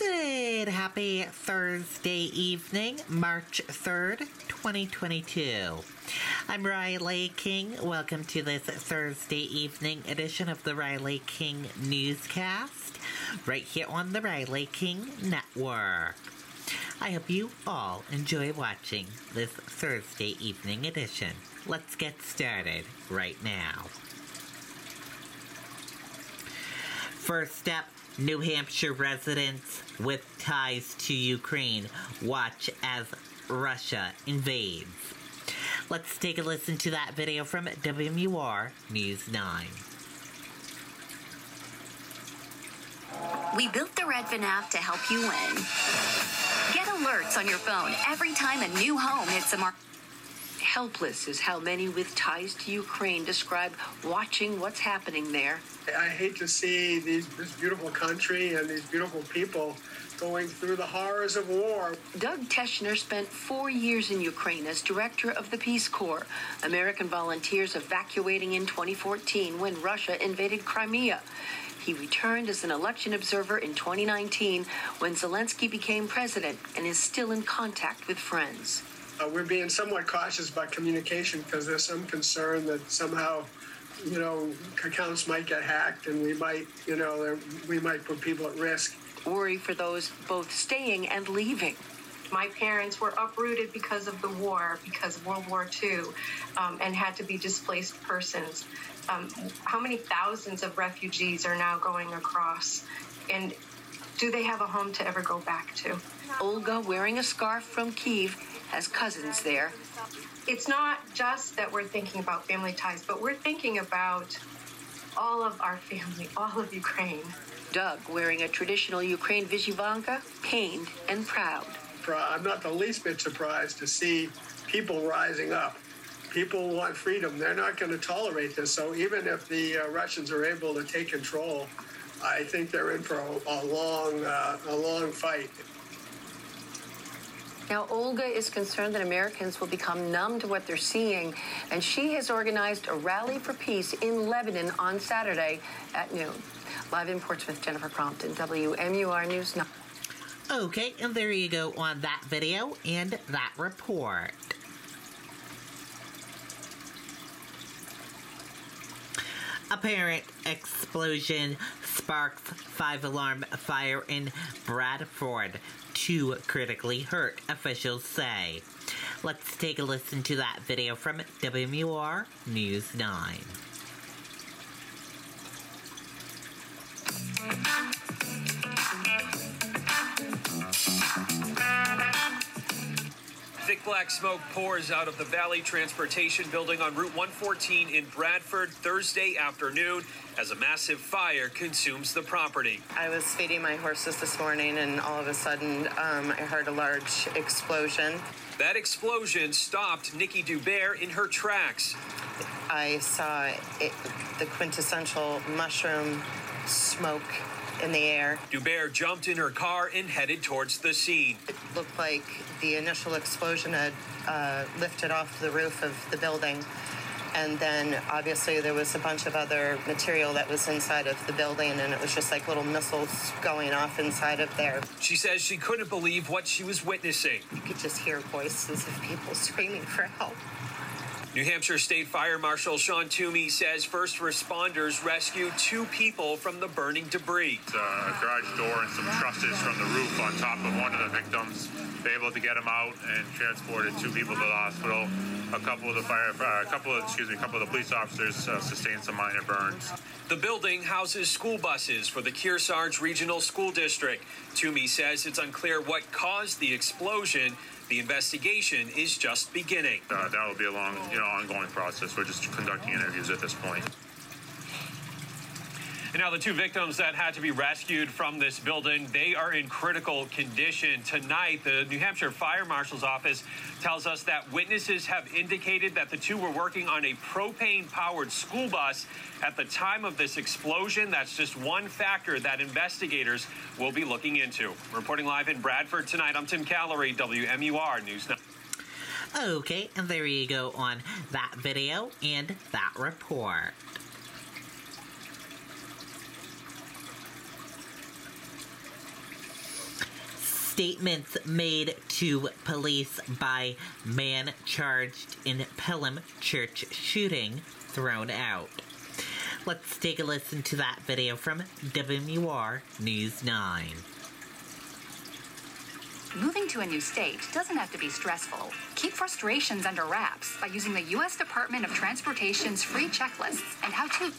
Good. Happy Thursday evening, March 3rd, 2022. I'm Riley King. Welcome to this Thursday evening edition of the Riley King Newscast, right here on the Riley King Network. I hope you all enjoy watching this Thursday evening edition. Let's get started right now. First up, New Hampshire residents with ties to Ukraine watch as Russia invades. Let's take a listen to that video from WMUR News 9. We built the Redfin app to help you win. Get alerts on your phone every time a new home hits the market. Helpless is how many with ties to Ukraine describe watching what's happening there. I hate to see this beautiful country and these beautiful people going through the horrors of war. Doug Teschner spent 4 years in Ukraine as director of the Peace Corps. American volunteers evacuating in 2014 when Russia invaded Crimea. He returned as an election observer in 2019 when Zelensky became president and is still in contact with friends. We're being somewhat cautious about communication because there's some concern that somehow, accounts might get hacked and we might put people at risk. Worry for those both staying and leaving. My parents were uprooted because of the war, because of World War II, and had to be displaced persons. How many thousands of refugees are now going across? And do they have a home to ever go back to? Olga, wearing a scarf from Kyiv, has cousins there. It's not just that we're thinking about family ties, but we're thinking about all of our family, all of Ukraine. Doug, wearing a traditional Ukraine vyshyvanka, pained and proud. I'm not the least bit surprised to see people rising up. People want freedom. They're not going to tolerate this. So even if the Russians are able to take control, I think they're in for a long fight. Now, Olga is concerned that Americans will become numb to what they're seeing, and she has organized a rally for peace in Lebanon on Saturday at noon. Live in Portsmouth, Jennifer Crompton, WMUR News 9. Okay, and there you go on that video and that report. Apparent explosion sparks 5-alarm fire in Bradford. 2 critically hurt, officials say. Let's take a listen to that video from WMUR News 9. Thick black smoke pours out of the Valley Transportation Building on Route 114 in Bradford Thursday afternoon as a massive fire consumes the property. I was feeding my horses this morning and all of a sudden I heard a large explosion. That explosion stopped Nikki Dubert in her tracks. I saw the quintessential mushroom smoke in the air. Dubert jumped in her car and headed towards the scene. It looked like the initial explosion had lifted off the roof of the building. And then obviously there was a bunch of other material that was inside of the building, and it was just like little missiles going off inside of there. She says she couldn't believe what she was witnessing. You could just hear voices of people screaming for help. New Hampshire State Fire Marshal Sean Toomey says first responders rescued 2 people from the burning debris. A garage door and some trusses from the roof on top of one of the victims. They were able to get them out and transported 2 people to the hospital. A couple of the police officers sustained some minor burns. The building houses school buses for the Kearsarge Regional School District. Toomey says it's unclear what caused the explosion. The investigation is just beginning. That will be a long, ongoing process. We're just conducting interviews at this point. And now the 2 victims that had to be rescued from this building, they are in critical condition. Tonight, the New Hampshire Fire Marshal's Office tells us that witnesses have indicated that the 2 were working on a propane-powered school bus at the time of this explosion. That's just one factor that investigators will be looking into. Reporting live in Bradford tonight, I'm Tim Callery, WMUR News 9. Okay, and there you go on that video and that report. Statements made to police by man charged in Pelham church shooting thrown out. Let's take a listen to that video from WMUR News 9. Moving to a new state doesn't have to be stressful. Keep frustrations under wraps by using the U.S. Department of Transportation's free checklists and how-to.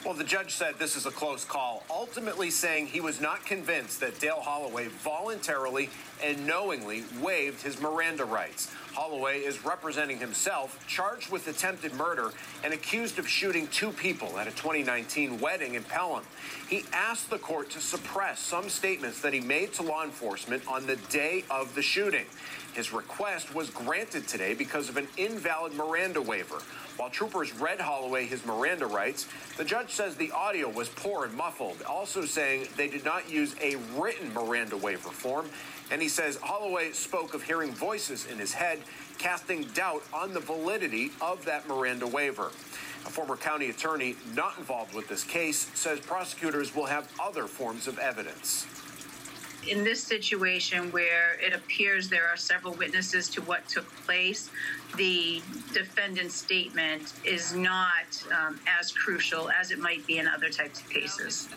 Well, the judge said this is a close call, ultimately saying he was not convinced that Dale Holloway voluntarily and knowingly waived his Miranda rights. Holloway is representing himself, charged with attempted murder and accused of shooting two people at a 2019 wedding in Pelham. He asked the court to suppress some statements that he made to law enforcement on the day of the shooting. His request was granted today because of an invalid Miranda waiver. While troopers read Holloway his Miranda rights, the judge says the audio was poor and muffled, also saying they did not use a written Miranda waiver form. And he says Holloway spoke of hearing voices in his head, casting doubt on the validity of that Miranda waiver. A former county attorney not involved with this case says prosecutors will have other forms of evidence. In this situation where it appears there are several witnesses to what took place, the defendant's statement is not as crucial as it might be in other types of cases.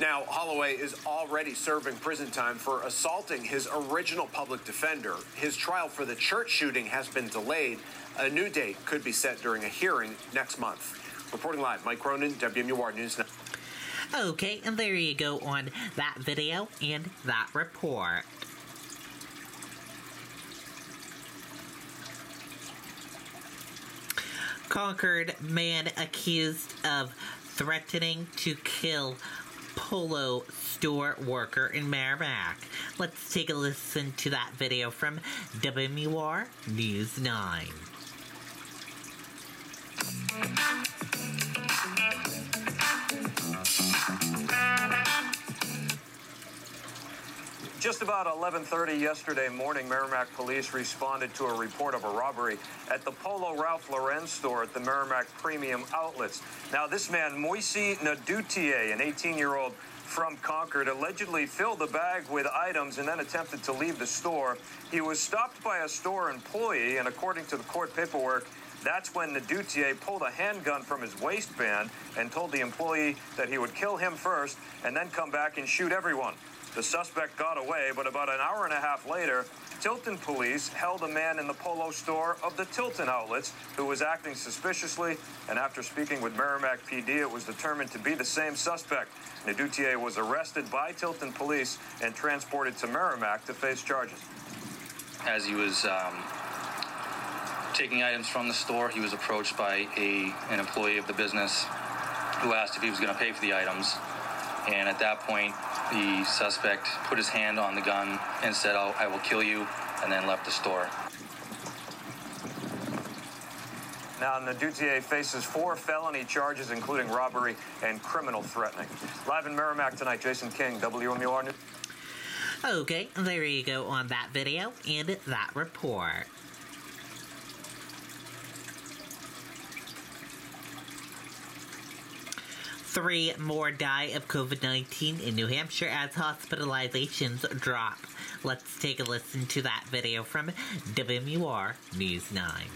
Now, Holloway is already serving prison time for assaulting his original public defender. His trial for the church shooting has been delayed. A new date could be set during a hearing next month. Reporting live, Mike Cronin, WMUR News 9. Okay, and there you go on that video and that report. Concord man accused of threatening to kill Polo store worker in Merrimack. Let's take a listen to that video from WMUR News 9. Just about 11:30 yesterday morning, Merrimack police responded to a report of a robbery at the Polo Ralph Lauren store at the Merrimack Premium Outlets. Now, this man, Moisey Nadutier, an 18-year-old from Concord, allegedly filled a bag with items and then attempted to leave the store. He was stopped by a store employee, and according to the court paperwork, that's when Nadutier pulled a handgun from his waistband and told the employee that he would kill him first and then come back and shoot everyone. The suspect got away, but about an hour and a half later, Tilton police held a man in the Polo store of the Tilton outlets who was acting suspiciously, and after speaking with Merrimack PD, it was determined to be the same suspect. Nadutier was arrested by Tilton police and transported to Merrimack to face charges. As he was taking items from the store, he was approached by an employee of the business who asked if he was going to pay for the items. And at that point, the suspect put his hand on the gun and said, "Oh, I will kill you," and then left the store. Now, Nadutier faces 4 felony charges, including robbery and criminal threatening. Live in Merrimack tonight, Jason King, WMUR News. Okay, there you go on that video and that report. Three more die of COVID-19 in New Hampshire as hospitalizations drop. Let's take a listen to that video from WMUR News 9.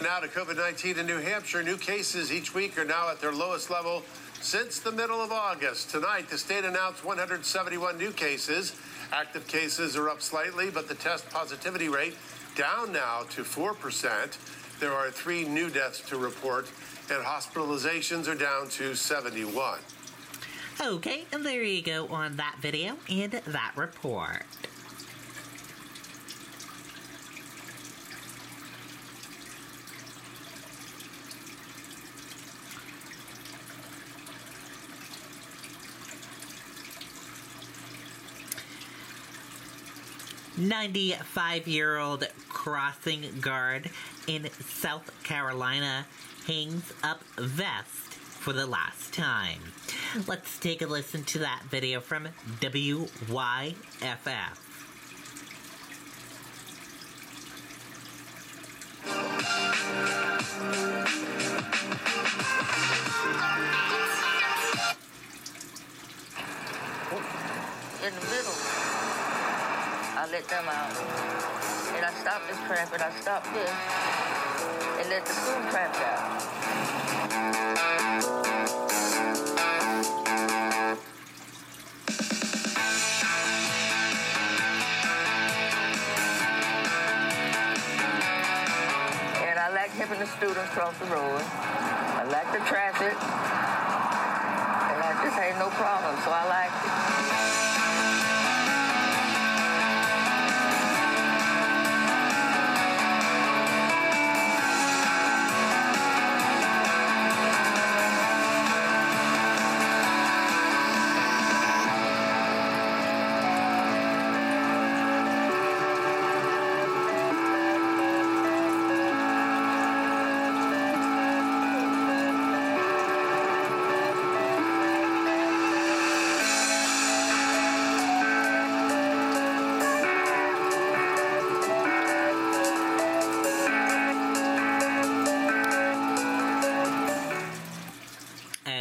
Now to COVID-19 in New Hampshire. New cases each week are now at their lowest level since the middle of August. Tonight, the state announced 171 new cases. Active cases are up slightly, but the test positivity rate down now to 4%. There are 3 new deaths to report, and hospitalizations are down to 71. Okay, and there you go on that video and that report. "95-year-old crossing guard in South Carolina hangs up vest for the last time. Let's take a listen to that video from WYFF. In the middle, I let them out. And I stopped this traffic, I stopped this, and let the school traffic out. And I like helping the students cross the road. I like the traffic. And I just had no problem, so I liked it.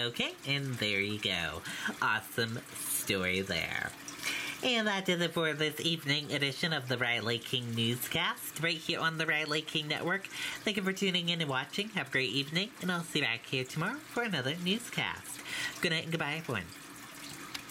Okay, and there you go. Awesome story there. And that does it for this evening edition of the Riley King Newscast, right here on the Riley King Network. Thank you for tuning in and watching. Have a great evening, and I'll see you back here tomorrow for another newscast. Good night and goodbye, everyone.